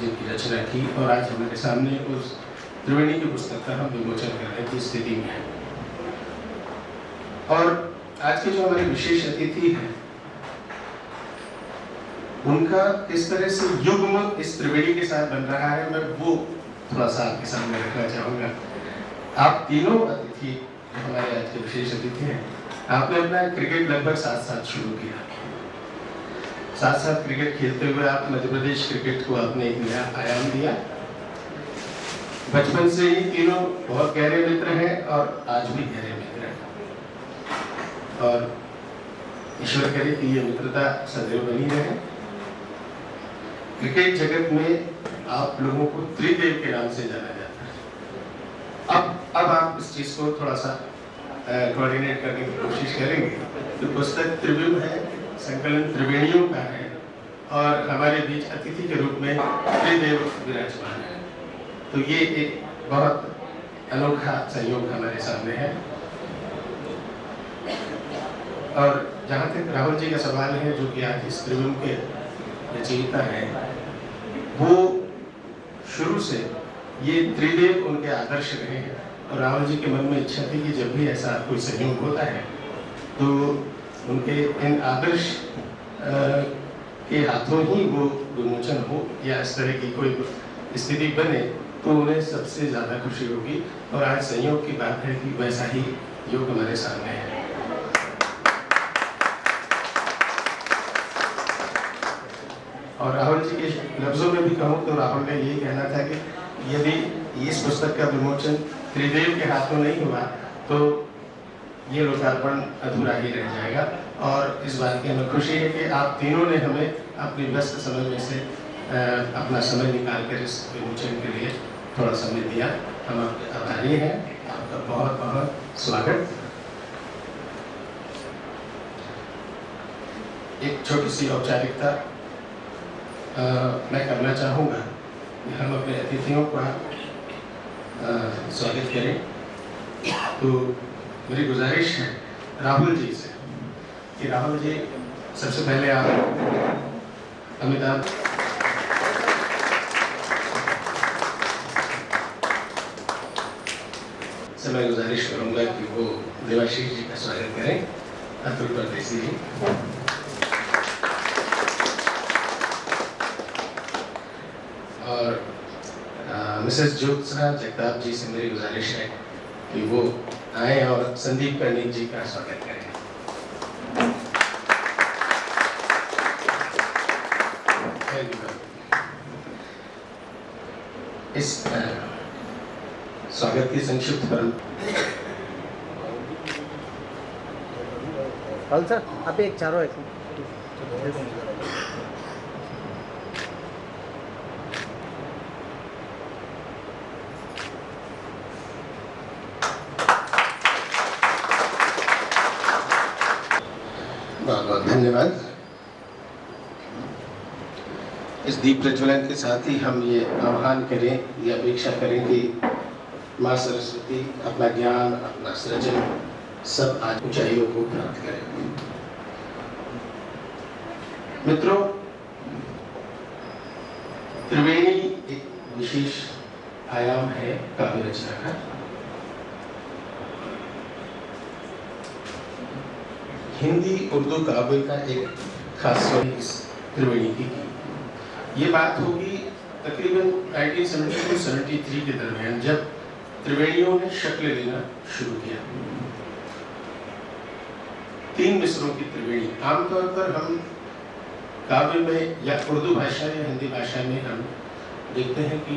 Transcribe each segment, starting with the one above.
जिनकी रचना की और आज हमारे सामने उस त्रिवेणी की पुस्तक का हम विमोचन करने की स्थिति में हैं। और आज के जो हमारे विशेष अतिथि हैं उनका किस तरह से युग्म इस त्रिवेणी के साथ बन रहा है, मैं वो थोड़ा सा आपके सामने रखना चाहूँगा। आप तीनों अतिथि हमारे आज के विशेष अतिथि हैं, आपने अपना क्रिकेट लगभग साथ साथ शुरू किया। साथ साथ क्रिकेट खेलते हुए आप मध्य प्रदेश क्रिकेट को आपने एक नया आयाम दिया। बचपन से ही तीनों बहुत गहरे मित्र हैं और आज भी गहरे मित्र हैं और ईश्वर करे कि ये मित्रता सदैव बनी रहे। क्रिकेट जगत में आप लोगों को त्रिदेव के नाम से जाना जाता है। अब आप इस चीज को थोड़ा सा कोऑर्डिनेट करने की कोशिश करेंगे। तो पुस्तक त्रिविम है, संकलन त्रिवेणियों का है और हमारे बीच अतिथि के रूप में त्रिदेव विराजमान है। तो ये एक बहुत अनोखा संयोग हमारे सामने है। और जहाँ तक राहुल जी का सवाल है, जो कि आज इस त्रिविम के रचयिता है, वो शुरू से ये त्रिदेव उनके आदर्श रहे हैं और राहुल जी के मन में इच्छा थी कि जब भी ऐसा कोई संयोग होता है तो उनके इन आदर्श के हाथों ही वो विमोचन हो या इस तरह की कोई स्थिति बने तो उन्हें सबसे ज़्यादा खुशी होगी। और आज संयोग की बात है कि वैसा ही योग हमारे सामने है। और राहुल जी के लफ्जों में भी कहूँ तो राहुल ने यही कहना था कि यदि इस पुस्तक का विमोचन त्रिदेव के हाथों नहीं हुआ तो ये लोकार्पण अधूरा ही रह जाएगा। और इस बात की हमें खुशी है कि आप तीनों ने हमें अपने व्यस्त समय में से अपना समय निकाल कर इस विमोचन के लिए थोड़ा समय दिया। हम आपके आभारी हैं। आपका बहुत बहुत स्वागत। एक छोटी सी औपचारिकता मैं करना चाहूँगा कि हम अपने अतिथियों का स्वागत करें। तो मेरी गुजारिश है राहुल जी से कि राहुल जी सबसे पहले आप अमिताभ से मैं गुजारिश करूँगा कि वो देवाशीष जी का स्वागत करें। अतुल परदेसी जी, और मिसेस ज्योत्सना जगताप जी से मेरी गुजारिश है कि वो आए और संदीप कर्णिक जी का स्वागत करें। इस स्वागत की संक्षिप्त सर आप एक चारों एक बहुत बहुत धन्यवाद। इस दीप प्रज्वलन के साथ ही हम ये आह्वान करें, ये अपेक्षा करें कि माँ सरस्वती अपना ज्ञान, अपना सृजन सब आज ऊंचाइयों को प्राप्त करें। मित्रों, त्रिवेणी एक विशेष आयाम है काव्य रचना का। हिंदी उर्दू काव्य का एक खास स्वर इस त्रिवेणी की। ये बात होगी तकरीबन 1972-73 के दरमियान, जब त्रिवेणियों ने शक्ल लेना शुरू किया। 3 मिसरों की त्रिवेणी। आमतौर पर हम काव्य में या उर्दू भाषा या हिंदी भाषा में हम देखते हैं कि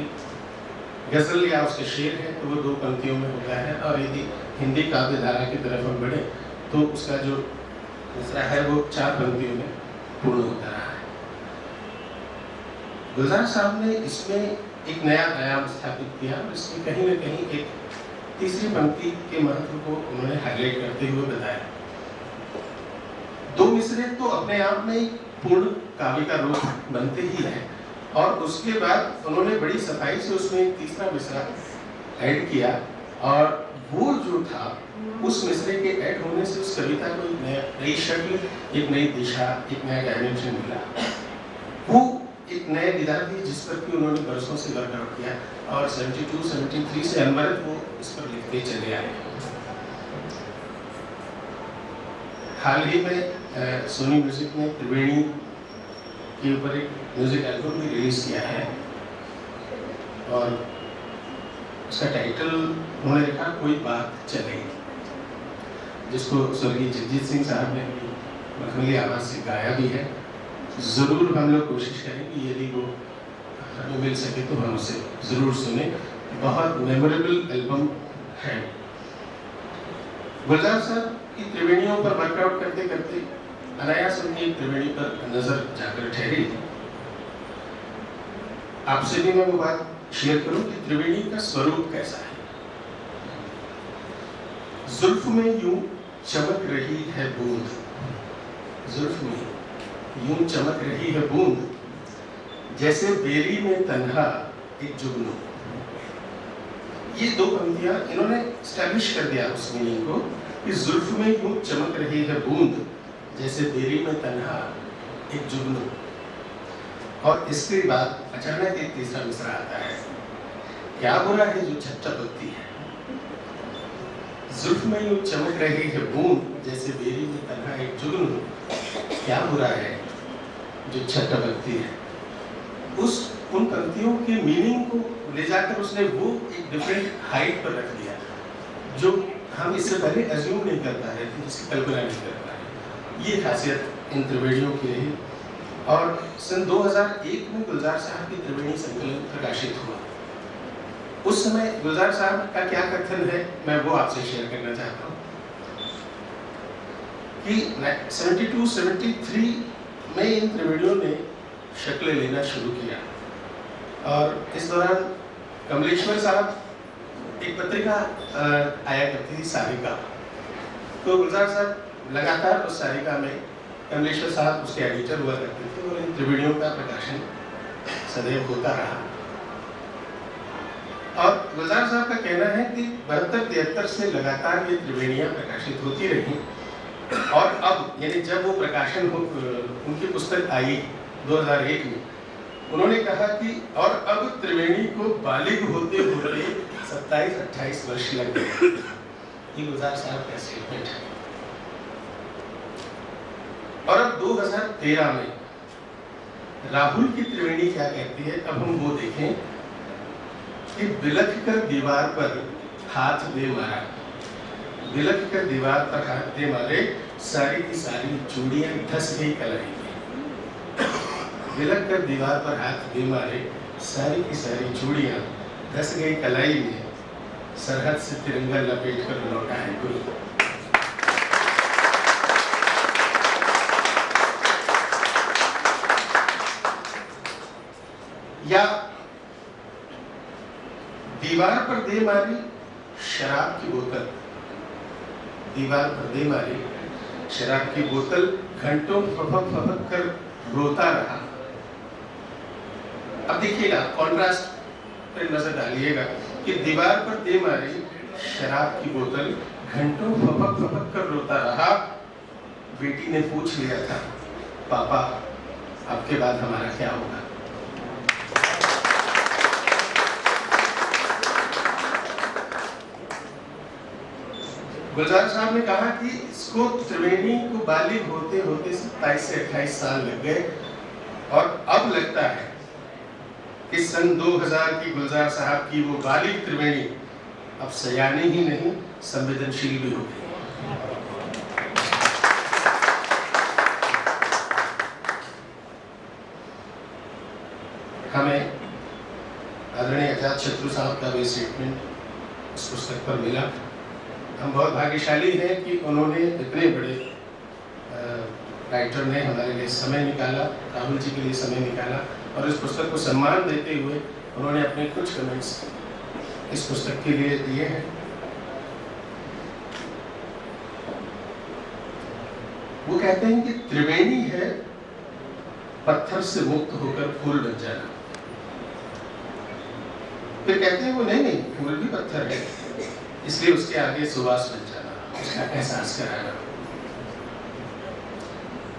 गजल या उसके शेर है तो वो 2 पंक्तियों में होता है, और यदि हिंदी काव्य धारा की तरफ हम बढ़े तो उसका जो दूसरा है वो 4 पंक्तियों में पूर्ण होता रहा है। गुलजार साहब ने इसमें एक नया आयाम स्थापित किया और इसमें कहीं न कहीं एक तीसरी पंक्ति के महत्व को उन्होंने हाईलाइट करते हुए बताया। 2 मिसरे तो अपने आप में पूर्ण काव्य का रूप बनते ही है, और उसके बाद उन्होंने बड़ी सफाई से उसमें एक तीसरा मिसरा ऐड किया, और वो जो था उस मिसरे के ऐड होने से उस कविता को एक नई शक्ल, एक नई दिशा, एक नया डायमेंशन मिला। वो एक नए विधा थी जिस पर कि उन्होंने बरसों से वर्कआउट किया और 72, 73 से अनवरत वो इस पर लिखते चले आए। हाल ही में सोनी म्यूजिक ने त्रिवेणी के ऊपर एक म्यूजिक एल्बम भी रिलीज किया है और उसका टाइटल उन्होंने लिखा कोई बात चले, जिसको स्वर्गीय जगजीत सिंह साहब ने मखमली आवाज से गाया भी है। ज़रूर हम लोग कोशिश करेंगे यदि वो हमें मिल सके तो हम उसे ज़रूर सुने। बहुत मेमोरेबल एल्बम है। गुलजार साहब की त्रिवेणियों पर वर्कआउट करते करते अनायास उनकी त्रिवेणी पर नजर जाकर ठहरी। आपसे भी मैं वो बात शेयर करूं कि त्रिवेणी का स्वरूप कैसा है। जुल्फ में यूं चमक रही है बूंद, जुल्फ में यूं चमक रही है बूंद, जैसे बेरी में तन्हा एक जुगनू। ये दो पंक्तियां इन्होंने स्टैब्लिश कर दिया उस मीनिंग को कि जुल्फ में यूं चमक रही है बूंद, जैसे बेरी में तन्हा एक जुगनू। और इसके बाद अचानक एक तीसरा मिसरा आता है, क्या बुरा है जो छत टपकती है। जुल्फ में यूं चमक रही है बूंद, जैसे बेरी में तन्हा एक जुगनू, क्या बुरा है जो छत टपकती है। उन पंक्तियों के मीनिंग को ले जाकर उसने वो एक डिफरेंट हाइट पर रख दिया जो हम इससे पहले अज्यूम नहीं कर पा रहे थे, जिसकी कल्पना नहीं कर पा रहे। ये खासियत इन त्रिवेणियों की रही। और सन 2001 में गुलजार साहब की त्रिवेणी संकलन प्रकाशित हुआ। उस समय गुलजार साहब का क्या कथन है मैं वो आपसे शेयर करना चाहता हूँ कि 72, 73 में इन त्रिवेणियों ने शक्ल लेना शुरू किया और इस दौरान कमलेश्वर साहब एक पत्रिका आया करती थी सारिका, तो गुलजार साहब लगातार उस सारिका में कमलेश्वर साहब उसके एडिटर हुआ करते थे और इन त्रिवेणियों का प्रकाशन सदैव होता रहा। और गुलजार साहब का कहना है कि 72-73 से लगातार ये त्रिवेणियां प्रकाशित होती रही और अब यानी जब वो प्रकाशन उनकी पुस्तक आई 2001 में, उन्होंने कहा कि और अब त्रिवेणी को बालिग होते होते 27-28 वर्ष लग गए। ये गुलजार साहब का स्टेटमेंट है। और अब 2013 में राहुल की त्रिवेणी क्या कहती है, अब हम वो देखें कि बिलख कर दीवार पर हाथ दे मारा, बिलख कर दीवार पर हाथ दे मारे, सारी की सारी चूड़ियां धस गई कलाई में। बिलख कर दीवार पर हाथ दे मारे, सारी की सारी चूड़ियां धस गई कलाई में, सरहद से तिरंगा लपेट कर लौटा है कोई। या दीवार पर दे मारी शराब की बोतल, दीवार पर दे मारी शराब की बोतल, घंटों फपक फपक कर रोता रहा। अब देखिएगा कॉन्ट्रास्ट पर नजर डालिएगा कि दीवार पर दे मारी शराब की बोतल, घंटों फपक फपक कर रोता रहा। बेटी ने पूछ लिया था, पापा आपके बाद हमारा क्या होगा। गुलजार साहब ने कहा कि इसको त्रिवेणी को बालिग होते होते 27 से 28 साल लग गए और अब लगता है कि सन 2000 की गुलजार साहब की वो बालिग त्रिवेणी अब सयानी ही नहीं संवेदनशील भी हो गई। हमें आदरणीय अजातशत्रु साहब का भी स्टेटमेंट इस पुस्तक पर मिला। हम बहुत भाग्यशाली हैं कि उन्होंने इतने बड़े राइटर ने हमारे लिए समय निकाला, राहुल जी के लिए समय निकाला और इस पुस्तक को सम्मान देते हुए उन्होंने अपने कुछ कमेंट्स इस पुस्तक के लिए दिए हैं। वो कहते हैं कि त्रिवेणी है पत्थर से मुक्त होकर फूल बन जाना। फिर कहते हैं वो नहीं फूल भी पत्थर है, इसलिए उसके आगे सुवास बन जाना, उसका एहसास कराना।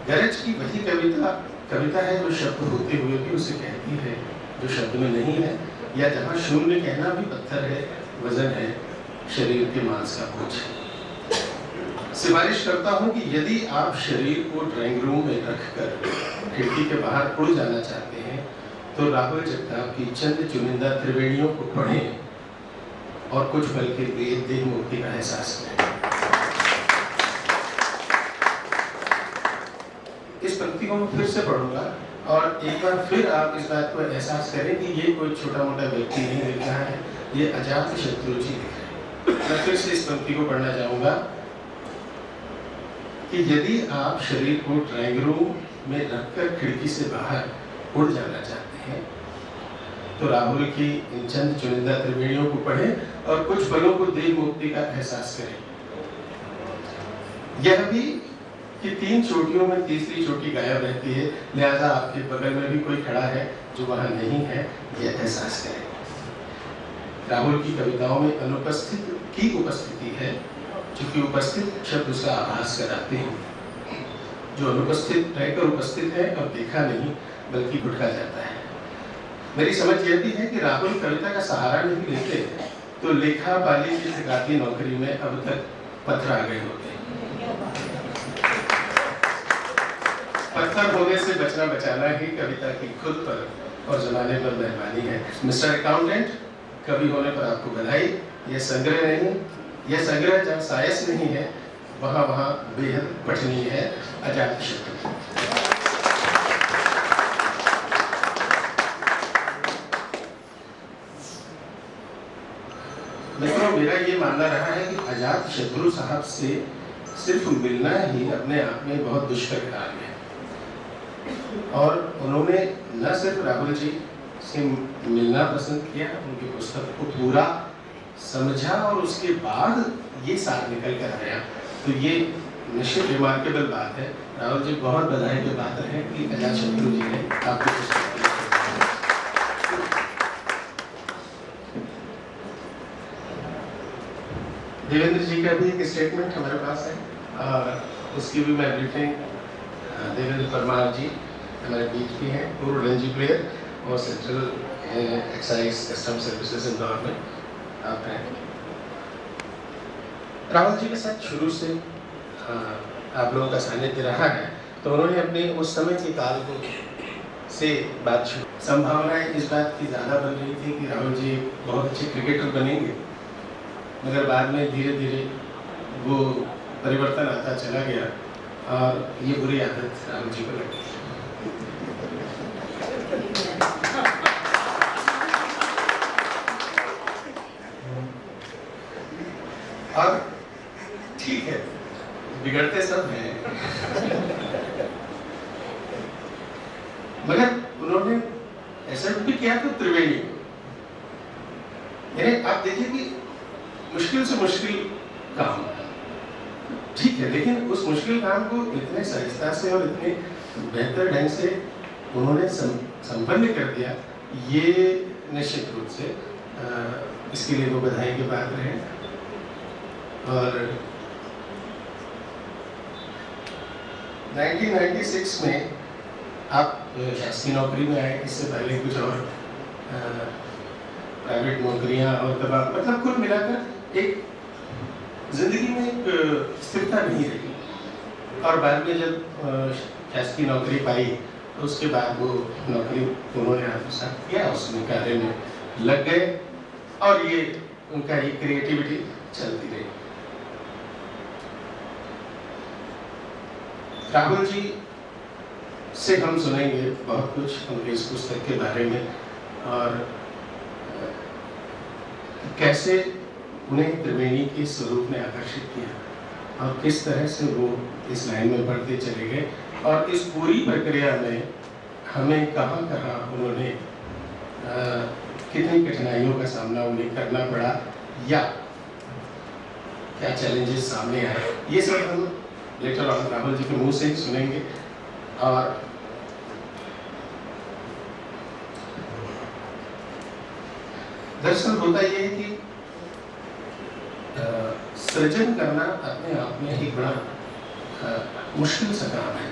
गरज की वही कविता कविता है जो शब्द होते हुए भी उसे कहती है जो शब्द में नहीं है, या जहाँ शून्य कहना भी पत्थर है, वजन है शरीर के मांस का बोझ। सिफारिश करता हूँ कि यदि आप शरीर को ड्राइंग रूम में रखकर खिड़की के बाहर उड़ जाना चाहते हैं तो राहुल जगताप की चंद चुनिंदा त्रिवेणियों को पढ़ें और कुछ पल के लिए देह मुक्ति का एहसास करें। इस पंक्ति को मैं फिर से पढ़ूंगा और एक बार फिर आप इस बात को एहसास करें कि ये कोई छोटा मोटा व्यक्ति नहीं लिख रहा है, ये अजात शत्रु जी लिख रहे हैं। मैं फिर से इस पंक्ति को पढ़ना चाहूंगा कि यदि आप शरीर को ड्राइंग रूम में रखकर खिड़की से बाहर उड़ जाना चाहते हैं तो राहुल की इन चंद चुनिंदा त्रिवेणियों को पढ़ें और कुछ पलों को देह मुक्ति का एहसास करें। यह भी कि 3 चोटियों में तीसरी चोटी गायब रहती है, लिहाजा आपके बगल में भी कोई खड़ा है जो वहां नहीं है, यह एहसास करें। राहुल की कविताओं में अनुपस्थित की उपस्थिति है, क्योंकि उपस्थित शब्द उसका आभास कराते हैं। जो अनुपस्थित रहकर उपस्थित है और देखा नहीं बल्कि भुटका जाता है। मेरी समझ यह भी है कि राहुल कविता का सहारा नहीं लेते तो लेखा पाली की ठिकाती नौकरी में अब तक पत्थर आ गए होते। पत्थर होने से बचना बचाना ही कविता की खुद पर और जमाने पर मेहरबानी है। मिस्टर अकाउंटेंट, कवि होने पर आपको बधाई। यह संग्रह नहीं, यह संग्रह जहाँ सायस नहीं है वहाँ वहाँ बेहद पठनीय है। अजात शत्रु। मित्रों, मेरा ये मानना रहा है कि अजात शत्रु साहब से सिर्फ मिलना ही अपने आप में बहुत दुष्कर कार्य है। और उन्होंने न सिर्फ राहुल जी से मिलना पसंद किया, उनकी पुस्तक को पूरा समझा और उसके बाद ये सार निकल कर आया, तो ये निश्चित रिमार्केबल बात है। राहुल जी, बहुत बधाई के पात्र हैं कि अजात शत्रु जी ने आपकी पुस्तक। देवेंद्र जी का भी एक स्टेटमेंट हमारे पास है और उसकी भी मैं ब्रीफिंग। देवेंद्र परमार जी हमारे बीच भी हैं, पूर्व रणजी प्लेयर और central excise custom services Indore में आप हैं। राहुल जी के साथ शुरू से आप लोगों का सानिध्य रहा है, तो उन्होंने अपने उस समय के काल को से बात शुरू। संभावनाएं इस बात की ज़्यादा बन रही थी कि राहुल जी बहुत अच्छे क्रिकेटर बनेंगे, मगर बाद में धीरे धीरे वो परिवर्तन आता चला गया और ये बुरी आदत राहुल जी को लगी। और ठीक है, बिगड़ते सब हैं, मगर उन्होंने ऐसा भी किया तो त्रिवेणी को। यानी आप देखिए कि मुश्किल से मुश्किल काम ठीक है, लेकिन उस मुश्किल काम को इतने सहजता से और इतने बेहतर ढंग से उन्होंने संपन्न कर दिया, ये निश्चित रूप से इसके लिए वो बधाई के पात्र हैं। और 1996 में आप शासकीय नौकरी में आए, इससे पहले कुछ और प्राइवेट नौकरियां और तब आप मतलब कुल मिलाकर एक जिंदगी में एक स्थिरता नहीं रही। और बाद में जब शासकीय नौकरी पाई तो उसके बाद वो नौकरी उन्होंने आत्मसात किया, उसमें कार्य में लग गए और ये उनका ये क्रिएटिविटी चलती रही। राहुल जी से हम सुनेंगे बहुत कुछ उनके इस पुस्तक के बारे में और कैसे उन्हें त्रिवेणी के स्वरूप ने आकर्षित किया और किस तरह से वो इस लाइन में बढ़ते चले गए और इस पूरी प्रक्रिया में हमें कहाँ कहाँ उन्होंने कितनी कठिनाइयों का सामना उन्हें करना पड़ा या क्या चैलेंजेस सामने आए, ये सब हम लेटर ऑन राहुल जी के मुंह से ही सुनेंगे। और दरअसल होता यह है कि सृजन करना अपने आप में एक बड़ा मुश्किल सा काम है।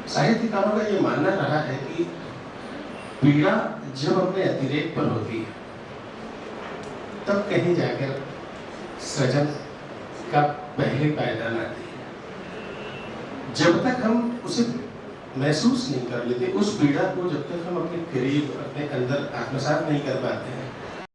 साहित्यकारों का ये मानना रहा है कि पीड़ा जब अपने अतिरेक पर होती है तब कहीं जाकर सृजन का पहले पायदान आती है। जब तक हम उसे महसूस नहीं कर लेते, उस पीड़ा को जब तक हम अपने करीब अपने अंदर आत्मसात नहीं कर पाते हैं,